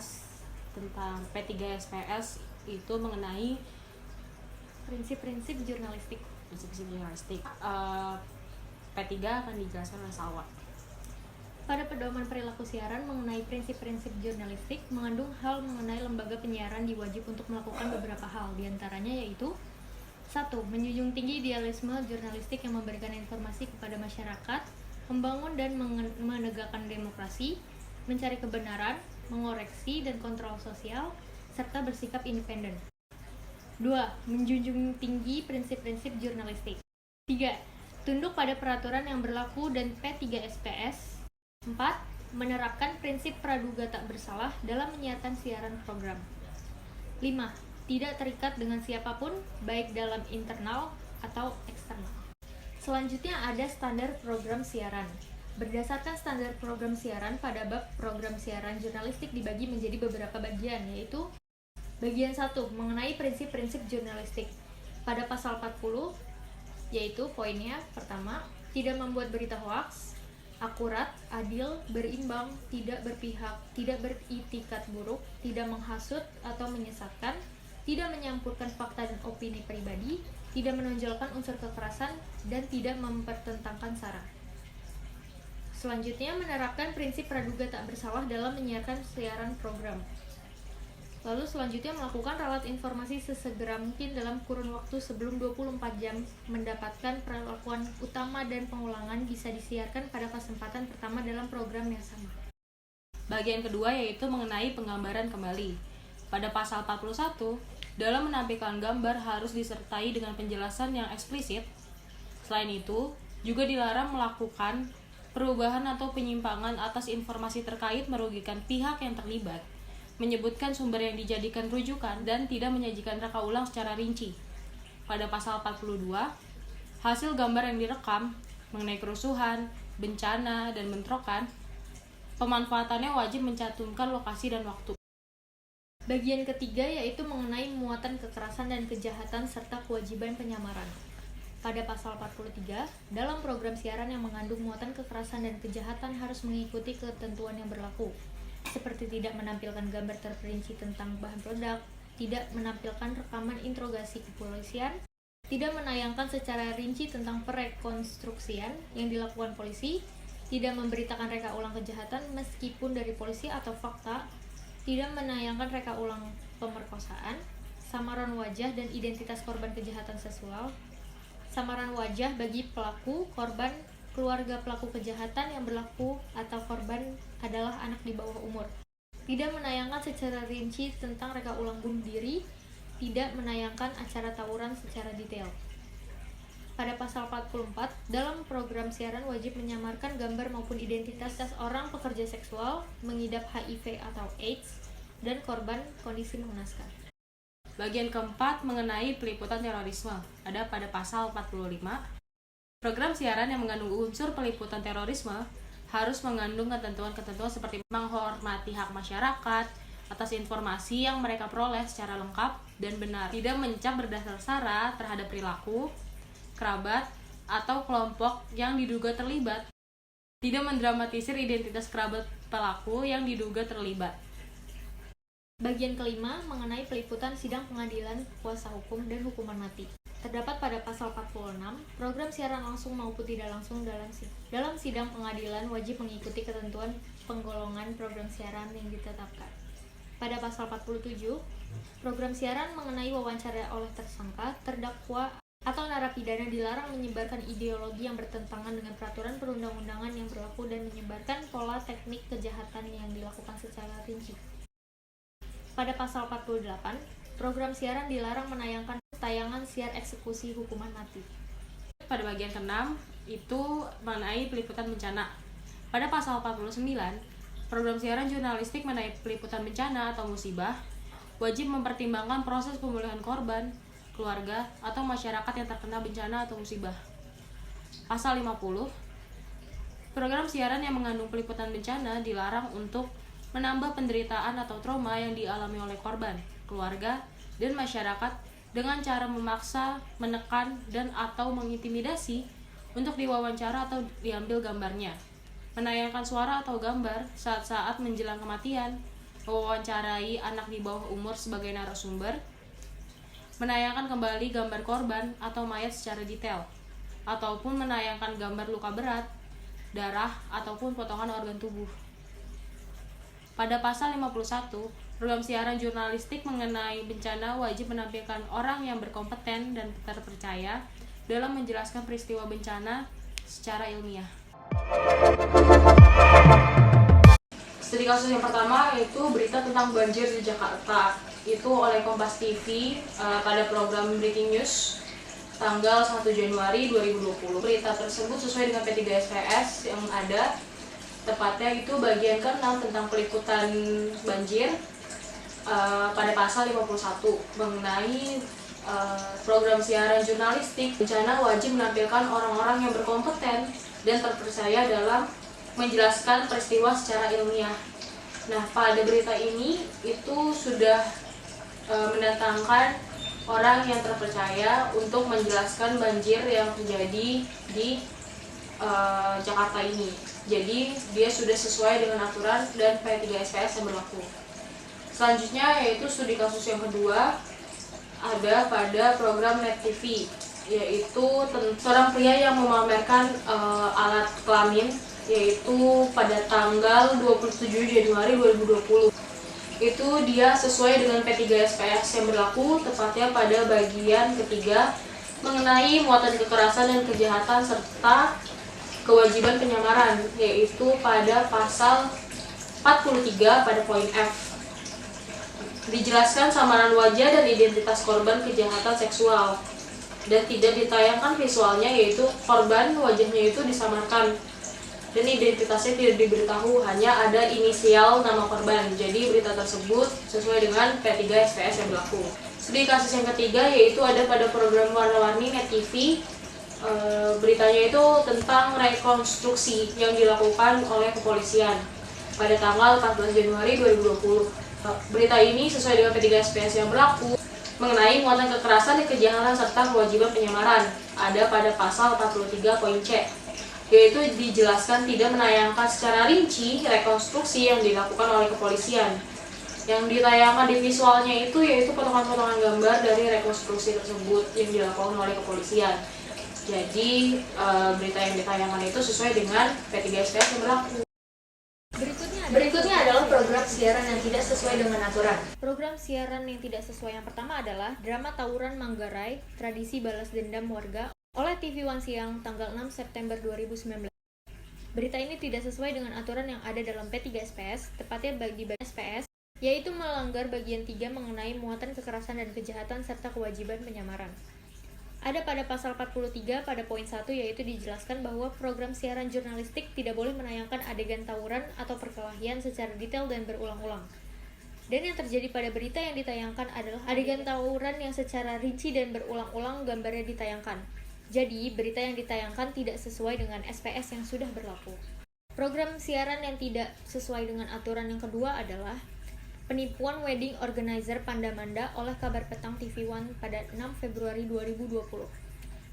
membahas tentang P3SPS itu mengenai prinsip-prinsip jurnalistik. P3 akan dijelaskan oleh Salwa. Pada pedoman perilaku siaran mengenai prinsip-prinsip jurnalistik mengandung hal mengenai lembaga penyiaran diwajib untuk melakukan beberapa hal, diantaranya yaitu 1. Menjunjung tinggi idealisme jurnalistik yang memberikan informasi kepada masyarakat, membangun dan menegakkan demokrasi, mencari kebenaran, mengoreksi dan kontrol sosial, serta bersikap independen. 2. Menjunjung tinggi prinsip-prinsip jurnalistik. 3. Tunduk pada peraturan yang berlaku dan P3SPS. 4. Menerapkan prinsip praduga tak bersalah dalam menyiarkan siaran program. 5. Tidak terikat dengan siapapun, baik dalam internal atau eksternal. Selanjutnya ada standar program siaran. Berdasarkan standar program siaran, pada bab program siaran jurnalistik dibagi menjadi beberapa bagian, yaitu bagian 1, mengenai prinsip-prinsip jurnalistik. Pada pasal 40, yaitu poinnya pertama, tidak membuat berita hoaks, akurat, adil, berimbang, tidak berpihak, tidak beritikat buruk, tidak menghasut atau menyesatkan, tidak menyampurkan fakta dan opini pribadi, tidak menonjolkan unsur kekerasan, dan tidak mempertentangkan SARA. Selanjutnya, menerapkan prinsip praduga tak bersalah dalam menyiarkan siaran program. Lalu selanjutnya melakukan ralat informasi sesegera mungkin dalam kurun waktu sebelum 24 jam mendapatkan perlakuan utama dan pengulangan bisa disiarkan pada kesempatan pertama dalam program yang sama. Bagian kedua yaitu mengenai penggambaran kembali. Pada pasal 41, dalam menampilkan gambar harus disertai dengan penjelasan yang eksplisit. Selain itu, juga dilarang melakukan perubahan atau penyimpangan atas informasi terkait merugikan pihak yang terlibat, menyebutkan sumber yang dijadikan rujukan, dan tidak menyajikan reka ulang secara rinci. Pada pasal 42, hasil gambar yang direkam mengenai kerusuhan, bencana, dan bentrokan, pemanfaatannya wajib mencantumkan lokasi dan waktu. Bagian ketiga yaitu mengenai muatan kekerasan dan kejahatan serta kewajiban penyamaran. Pada pasal 43, dalam program siaran yang mengandung muatan kekerasan dan kejahatan harus mengikuti ketentuan yang berlaku, seperti tidak menampilkan gambar terperinci tentang bahan peledak, tidak menampilkan rekaman interogasi kepolisian, tidak menayangkan secara rinci tentang perekonstruksian yang dilakukan polisi, tidak memberitakan reka ulang kejahatan meskipun dari polisi atau fakta, tidak menayangkan reka ulang pemerkosaan, samaran wajah dan identitas korban kejahatan seksual, samaran wajah bagi pelaku, korban, keluarga pelaku kejahatan yang berlaku atau korban adalah anak di bawah umur. Tidak menayangkan secara rinci tentang reka ulang bunuh diri, tidak menayangkan acara tawuran secara detail. Pada pasal 44, dalam program siaran wajib menyamarkan gambar maupun identitas orang pekerja seksual, mengidap HIV atau AIDS, dan korban kondisi mengenaskan. Bagian keempat mengenai peliputan terorisme. Ada pada pasal 45. Program siaran yang mengandung unsur peliputan terorisme harus mengandung ketentuan-ketentuan seperti menghormati hak masyarakat atas informasi yang mereka peroleh secara lengkap dan benar, tidak mencap berdasar SARA terhadap perilaku, kerabat, atau kelompok yang diduga terlibat, tidak mendramatisir identitas kerabat pelaku yang diduga terlibat. Bagian kelima mengenai peliputan sidang pengadilan, kuasa hukum, dan hukuman mati. Terdapat pada pasal 46, program siaran langsung maupun tidak langsung dalam sidang pengadilan wajib mengikuti ketentuan penggolongan program siaran yang ditetapkan. Pada pasal 47, program siaran mengenai wawancara oleh tersangka, terdakwa, atau narapidana dilarang menyebarkan ideologi yang bertentangan dengan peraturan perundang-undangan yang berlaku dan menyebarkan pola teknik kejahatan yang dilakukan secara rinci. Pada pasal 48, program siaran dilarang menayangkan tayangan siar eksekusi hukuman mati. Pada bagian ke-6 itu mengenai peliputan bencana. Pada pasal 49, program siaran jurnalistik mengenai peliputan bencana atau musibah wajib mempertimbangkan proses pemulihan korban, keluarga, atau masyarakat yang terkena bencana atau musibah. Pasal 50, program siaran yang mengandung peliputan bencana dilarang untuk menambah penderitaan atau trauma yang dialami oleh korban, keluarga, dan masyarakat dengan cara memaksa, menekan, dan atau mengintimidasi untuk diwawancara atau diambil gambarnya, menayangkan suara atau gambar saat-saat menjelang kematian, mewawancarai anak di bawah umur sebagai narasumber, menayangkan kembali gambar korban atau mayat secara detail, ataupun menayangkan gambar luka berat, darah, ataupun potongan organ tubuh. Pada pasal 51, program siaran jurnalistik mengenai bencana wajib menampilkan orang yang berkompeten dan terpercaya dalam menjelaskan peristiwa bencana secara ilmiah. Studi kasus yang pertama yaitu berita tentang banjir di Jakarta. Itu oleh Kompas TV pada program Breaking News tanggal 1 Januari 2020. Berita tersebut sesuai dengan P3SPS yang ada, tepatnya itu bagian ke-6 tentang peliputan banjir pada pasal 51 mengenai program siaran jurnalistik bencana wajib menampilkan orang-orang yang berkompeten dan terpercaya dalam menjelaskan peristiwa secara ilmiah. Nah, pada berita ini itu sudah mendatangkan orang yang terpercaya untuk menjelaskan banjir yang terjadi di Jakarta ini. Jadi dia sudah sesuai dengan aturan dan P3SPS yang berlaku. Selanjutnya yaitu studi kasus yang kedua ada pada program Net TV, yaitu seorang pria yang memamerkan alat kelamin, yaitu pada tanggal 27 Januari 2020. Itu dia sesuai dengan P3SPS yang berlaku, tepatnya pada bagian ketiga mengenai muatan kekerasan dan kejahatan serta kewajiban penyamaran, yaitu pada pasal 43 pada poin F. Dijelaskan samaran wajah dan identitas korban kejahatan seksual dan tidak ditayangkan visualnya, yaitu korban wajahnya itu disamarkan dan identitasnya tidak diberitahu, hanya ada inisial nama korban. Jadi berita tersebut sesuai dengan P3SPS yang berlaku. Studi kasus yang ketiga yaitu ada pada program Warna-Warni Net TV. Beritanya itu tentang rekonstruksi yang dilakukan oleh kepolisian pada tanggal 14 Januari 2020. Berita ini sesuai dengan P3SPS yang berlaku mengenai muatan kekerasan dan kejahatan serta kewajiban penyamaran, ada pada pasal 43 poin C, yaitu dijelaskan tidak menayangkan secara rinci rekonstruksi yang dilakukan oleh kepolisian. Yang ditayangkan di visualnya itu yaitu potongan-potongan gambar dari rekonstruksi tersebut yang dilakukan oleh kepolisian. Jadi berita yang ditayangkan itu sesuai dengan P3SPS yang berlaku. Berikutnya adalah program siaran yang tidak sesuai dengan aturan. Program siaran yang tidak sesuai yang pertama adalah drama Tawuran Manggarai, Tradisi Balas Dendam Warga oleh TV One Siang tanggal 6 September 2019. Berita ini tidak sesuai dengan aturan yang ada dalam P3SPS, tepatnya bagi bagian SPS, yaitu melanggar bagian 3 mengenai muatan kekerasan dan kejahatan serta kewajiban penyamaran. Ada pada pasal 43 pada poin 1, yaitu dijelaskan bahwa program siaran jurnalistik tidak boleh menayangkan adegan tawuran atau perkelahian secara detail dan berulang-ulang. Dan yang terjadi pada berita yang ditayangkan adalah adegan tawuran yang secara rinci dan berulang-ulang gambarnya ditayangkan. Jadi, berita yang ditayangkan tidak sesuai dengan SPS yang sudah berlaku. Program siaran yang tidak sesuai dengan aturan yang kedua adalah penipuan wedding organizer Pandamanda oleh Kabar Petang TV One pada 6 Februari 2020.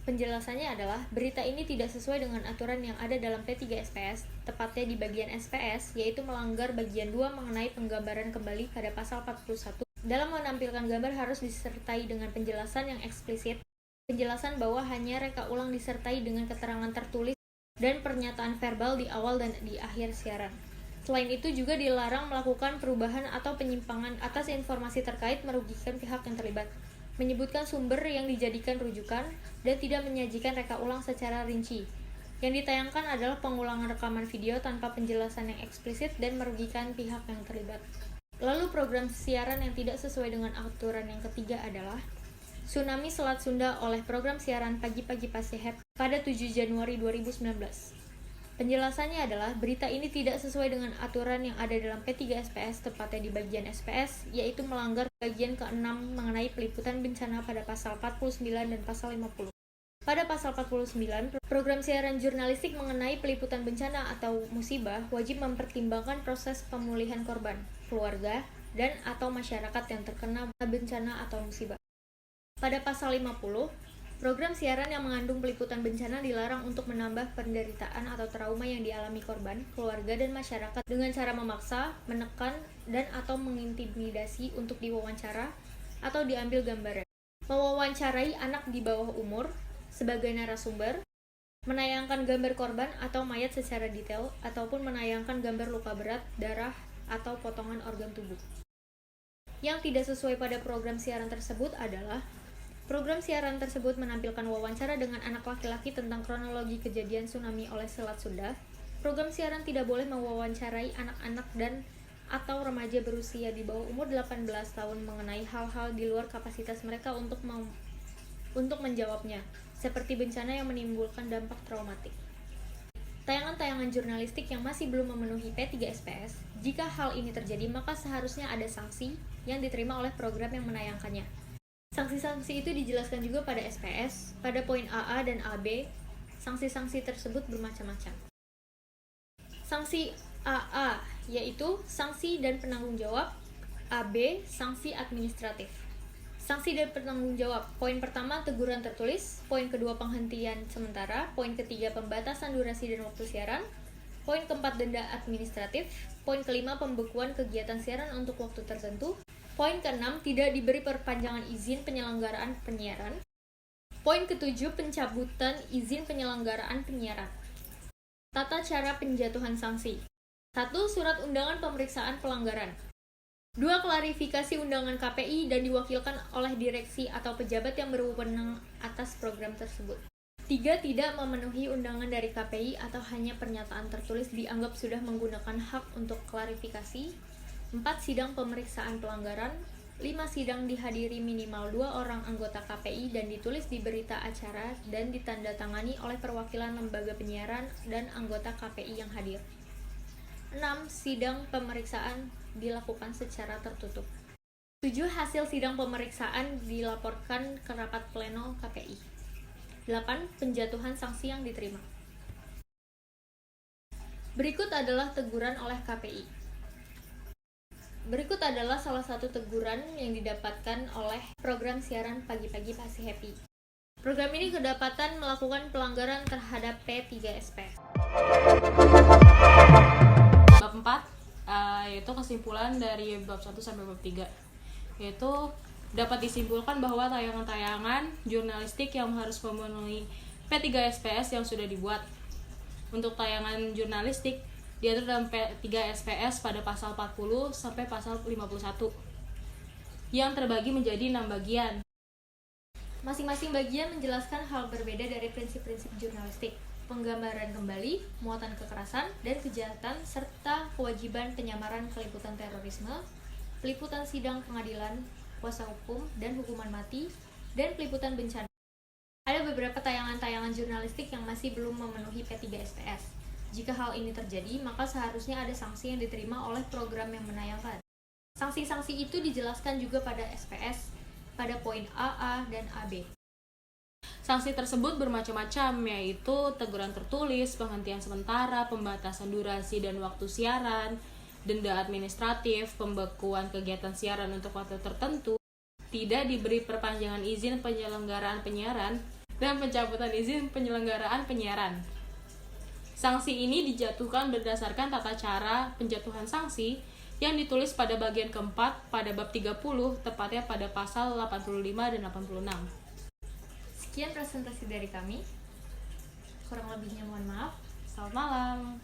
Penjelasannya adalah berita ini tidak sesuai dengan aturan yang ada dalam P3SPS, tepatnya di bagian SPS, yaitu melanggar bagian 2 mengenai penggambaran kembali pada pasal 41. Dalam menampilkan gambar harus disertai dengan penjelasan yang eksplisit, penjelasan bahwa hanya reka ulang disertai dengan keterangan tertulis dan pernyataan verbal di awal dan di akhir siaran. Selain itu juga dilarang melakukan perubahan atau penyimpangan atas informasi terkait merugikan pihak yang terlibat, menyebutkan sumber yang dijadikan rujukan, dan tidak menyajikan reka ulang secara rinci. Yang ditayangkan adalah pengulangan rekaman video tanpa penjelasan yang eksplisit dan merugikan pihak yang terlibat. Lalu program siaran yang tidak sesuai dengan aturan yang ketiga adalah Tsunami Selat Sunda oleh program siaran Pagi-Pagi Pasihet pada 7 Januari 2019. Penjelasannya adalah berita ini tidak sesuai dengan aturan yang ada dalam P3SPS, tepatnya di bagian SPS, yaitu melanggar bagian ke-6 mengenai peliputan bencana pada pasal 49 dan pasal 50. Pada pasal 49, program siaran jurnalistik mengenai peliputan bencana atau musibah wajib mempertimbangkan proses pemulihan korban, keluarga, dan atau masyarakat yang terkena bencana atau musibah. Pada pasal 50, Program siaran yang mengandung peliputan bencana dilarang untuk menambah penderitaan atau trauma yang dialami korban, keluarga, dan masyarakat dengan cara memaksa, menekan, dan atau mengintimidasi untuk diwawancara atau diambil gambaran. Mewawancarai anak di bawah umur sebagai narasumber, menayangkan gambar korban atau mayat secara detail, ataupun menayangkan gambar luka berat, darah, atau potongan organ tubuh. Yang tidak sesuai pada program siaran tersebut adalah program siaran tersebut menampilkan wawancara dengan anak laki-laki tentang kronologi kejadian tsunami oleh Selat Sunda. Program siaran tidak boleh mewawancarai anak-anak dan atau remaja berusia di bawah umur 18 tahun mengenai hal-hal di luar kapasitas mereka untuk menjawabnya, seperti bencana yang menimbulkan dampak traumatik. Tayangan-tayangan jurnalistik yang masih belum memenuhi P3SPS, jika hal ini terjadi maka seharusnya ada sanksi yang diterima oleh program yang menayangkannya. Sanksi-sanksi itu dijelaskan juga pada SPS, pada poin AA dan AB. Sanksi-sanksi tersebut bermacam-macam. Sanksi AA yaitu sanksi dan penanggung jawab, AB sanksi administratif. Sanksi dan penanggung jawab, poin pertama teguran tertulis, poin kedua penghentian sementara, poin ketiga pembatasan durasi dan waktu siaran, poin keempat denda administratif, poin kelima pembekuan kegiatan siaran untuk waktu tertentu, poin keenam tidak diberi perpanjangan izin penyelenggaraan penyiaran, poin ketujuh pencabutan izin penyelenggaraan penyiaran. Tata cara penjatuhan sanksi. 1. Surat undangan pemeriksaan pelanggaran. 2. Klarifikasi undangan KPI dan diwakilkan oleh direksi atau pejabat yang berwenang atas program tersebut. 3. Tidak memenuhi undangan dari KPI atau hanya pernyataan tertulis dianggap sudah menggunakan hak untuk klarifikasi. 4. Sidang pemeriksaan pelanggaran. 5. Sidang dihadiri minimal 2 orang anggota KPI dan ditulis di berita acara dan ditandatangani oleh perwakilan lembaga penyiaran dan anggota KPI yang hadir. 6. Sidang pemeriksaan dilakukan secara tertutup. 7. Hasil sidang pemeriksaan dilaporkan ke rapat pleno KPI. 8. Penjatuhan sanksi yang diterima. Berikut adalah teguran oleh KPI. Berikut adalah salah satu teguran yang didapatkan oleh program siaran Pagi-Pagi Pasti Happy. Program ini kedapatan melakukan pelanggaran terhadap P3SP. Bab 4 yaitu kesimpulan dari bab 1 sampai bab 3. Yaitu dapat disimpulkan bahwa tayangan-tayangan jurnalistik yang harus memenuhi P3SPS yang sudah dibuat. Untuk tayangan jurnalistik diatur dalam P3SPS pada pasal 40 sampai pasal 51 yang terbagi menjadi 6 bagian. Masing-masing bagian menjelaskan hal berbeda dari prinsip-prinsip jurnalistik, penggambaran kembali, muatan kekerasan dan kejahatan, serta kewajiban penyamaran peliputan terorisme, peliputan sidang pengadilan, kuasa hukum, dan hukuman mati, dan peliputan bencana. Ada beberapa tayangan-tayangan jurnalistik yang masih belum memenuhi P3SPS. Jika hal ini terjadi, maka seharusnya ada sanksi yang diterima oleh program yang menayangkan. Sanksi-sanksi itu dijelaskan juga pada SPS, pada poin AA dan AB. Sanksi tersebut bermacam-macam, yaitu teguran tertulis, penghentian sementara, pembatasan durasi dan waktu siaran, denda administratif, pembekuan kegiatan siaran untuk waktu tertentu, tidak diberi perpanjangan izin penyelenggaraan penyiaran, dan pencabutan izin penyelenggaraan penyiaran. Sanksi ini dijatuhkan berdasarkan tata cara penjatuhan sanksi yang ditulis pada bagian keempat pada bab 30, tepatnya pada pasal 85 dan 86. Sekian presentasi dari kami. Kurang lebihnya mohon maaf. Selamat malam.